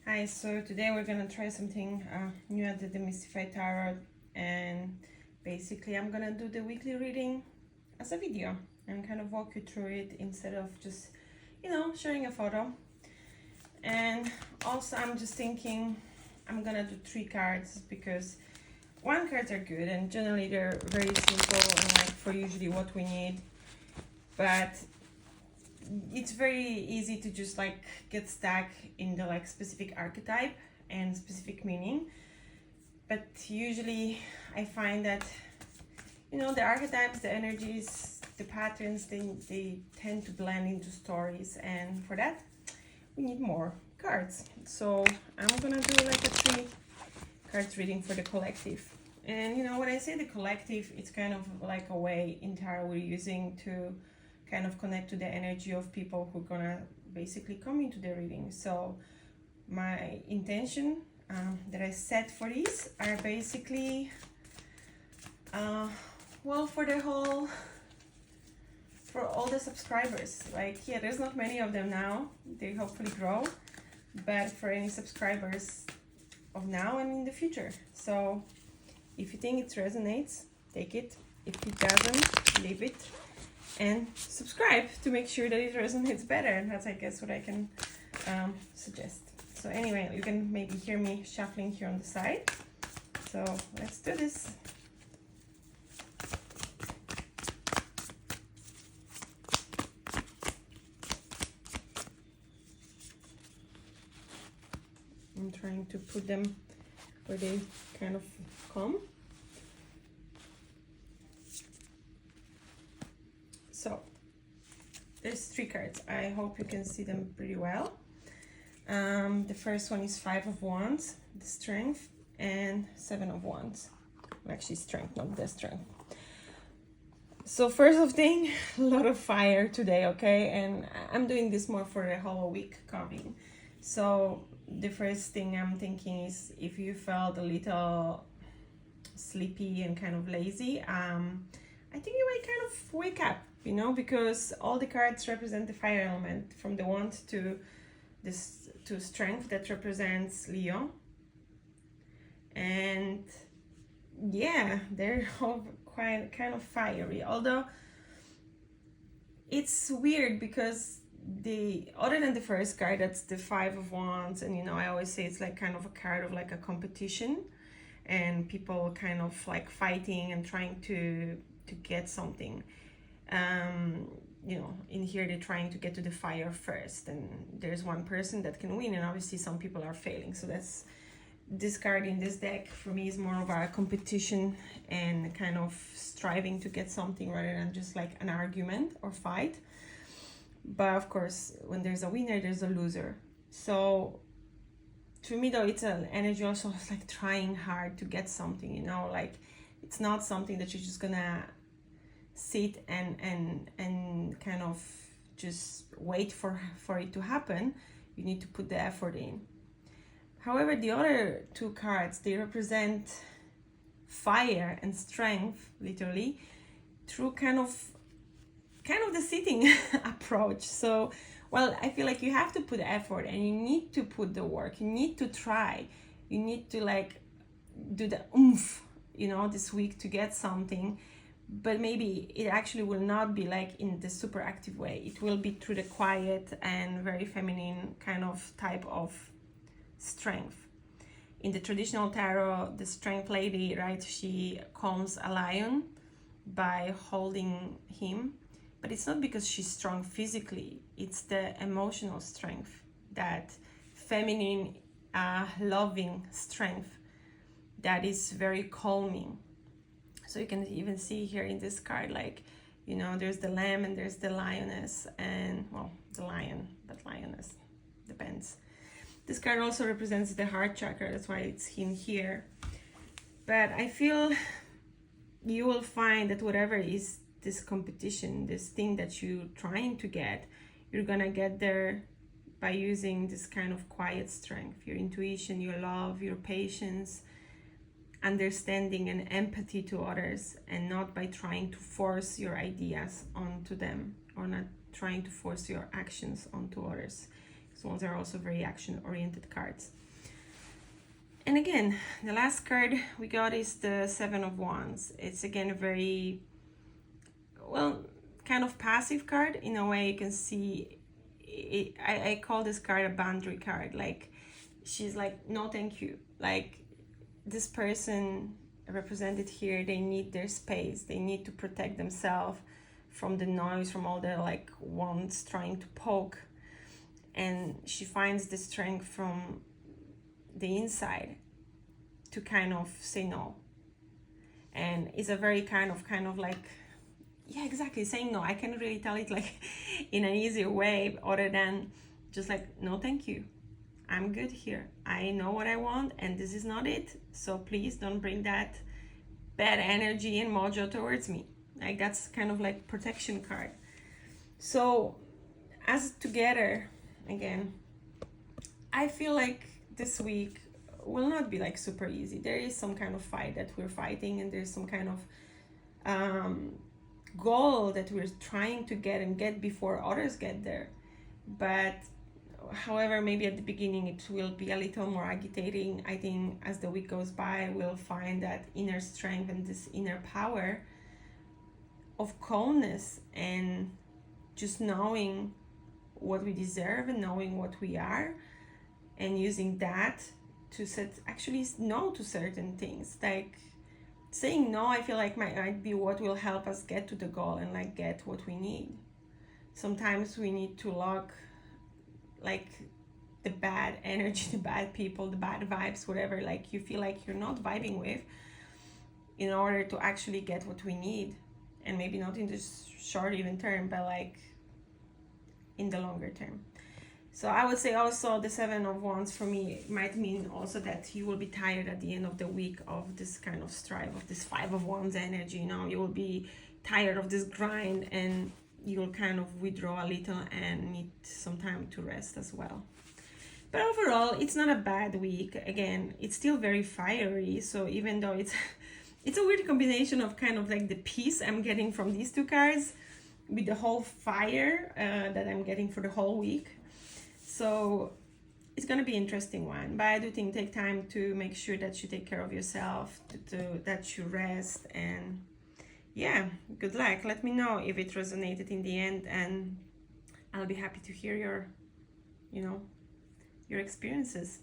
Hi, so today we're gonna try something new at the Demystified Tarot, and basically I'm gonna do the weekly reading as a video and kind of walk you through it instead of just, sharing a photo. And also I'm just thinking I'm gonna do 3 cards because 1 cards are good and generally they're very simple and like for usually what we need, but it's very easy to just like get stuck in the like specific archetype and specific meaning. But usually I find that the archetypes, the energies, the patterns, they tend to blend into stories, and for that we need more cards. So I'm gonna do like a 3 cards reading for the collective. And when I say the collective, it's kind of like a way in tarot we're using to kind of connect to the energy of people who are gonna basically come into the reading. So my intention that I set for these are basically for all the subscribers. Like, yeah, there's not many of them now, they hopefully grow, but for any subscribers of now and in the future. So if you think it resonates, take it. If it doesn't, leave it and subscribe to make sure that it resonates better. And that's, I guess, what I can suggest. So anyway, you can maybe hear me shuffling here on the side. So let's do this. I'm trying to put them where they kind of come. So there's 3 cards. I hope you can see them pretty well. The first one is 5 of Wands, the Strength, and 7 of Wands. Actually, Strength, not the Strength. So first of thing, a lot of fire today, okay? And I'm doing this more for the whole week coming. So the first thing I'm thinking is, if you felt a little sleepy and kind of lazy, I think you might kind of wake up, because all the cards represent the fire element, from the Wand to this to Strength that represents Leo. And yeah, they're all quite kind of fiery, although it's weird because other than the first card, that's the 5 of Wands, and I always say it's like kind of a card of like a competition and people kind of like fighting and trying to get something. In here they're trying to get to the fire first, and there's one person that can win, and obviously some people are failing. So that's, this card in this deck for me is more of a competition and kind of striving to get something rather than just like an argument or fight. But of course, when there's a winner, there's a loser. So to me though, it's an energy also of like trying hard to get something, like it's not something that you're just gonna sit and kind of just wait for it to happen. You need to put the effort in. However, the other 2 cards, they represent fire and strength, literally, through kind of the sitting approach. So, well, I feel like you have to put effort and you need to put the work. You need to try. You need to like do the oomph, this week to get something. But maybe it actually will not be like in the super active way. It will be through the quiet and very feminine kind of type of strength. In the traditional tarot, the Strength lady, right, she calms a lion by holding him. But it's not because she's strong physically. It's the emotional strength, that feminine, loving strength that is very calming. So you can even see here in this card, like, there's the lamb and there's the lioness, and, well, the lion, but lioness, depends. This card also represents the heart chakra, that's why it's in here. But I feel you will find that whatever is this competition, this thing that you're trying to get, you're gonna get there by using this kind of quiet strength, your intuition, your love, your patience, understanding and empathy to others, and not by trying to force your ideas onto them, or not trying to force your actions onto others. Swans are also very action-oriented cards. And again, the last card we got is the Seven of Wands. It's again a very, well, kind of passive card. In a way, you can see it, I call this card a boundary card. Like, she's like, no thank you. Like, this person represented here, they need their space. They need to protect themselves from the noise, from all the like wands trying to poke. And she finds the strength from the inside to kind of say no. And it's a very kind of like, yeah, exactly, saying no. I can't really tell it like in an easier way other than just like, no thank you, I'm good here, I know what I want and this is not it, so please don't bring that bad energy and mojo towards me. Like, that's kind of like protection card. So as together, again, I feel like this week will not be like super easy. There is some kind of fight that we're fighting, and there's some kind of goal that we're trying to get before others get there. But however, maybe at the beginning it will be a little more agitating. I think as the week goes by, we'll find that inner strength and this inner power of calmness and just knowing what we deserve and knowing what we are, and using that to set actually no to certain things. Like, saying no, I feel like might be what will help us get to the goal and like get what we need. Sometimes we need to lock like the bad energy, the bad people, the bad vibes, whatever like you feel like you're not vibing with, in order to actually get what we need. And maybe not in this short even term, but like in the longer term. So I would say also the Seven of Wands for me might mean also that you will be tired at the end of the week of this kind of strive, of this Five of Wands energy. You know, you will be tired of this grind and you'll kind of withdraw a little and need some time to rest as well. But overall, it's not a bad week. Again, it's still very fiery. So even though it's a weird combination of kind of like the peace I'm getting from these two cards with the whole fire that I'm getting for the whole week. So it's going to be an interesting one. But I do think take time to make sure that you take care of yourself, that you rest. And yeah, good luck. Let me know if it resonated in the end, and I'll be happy to hear your experiences.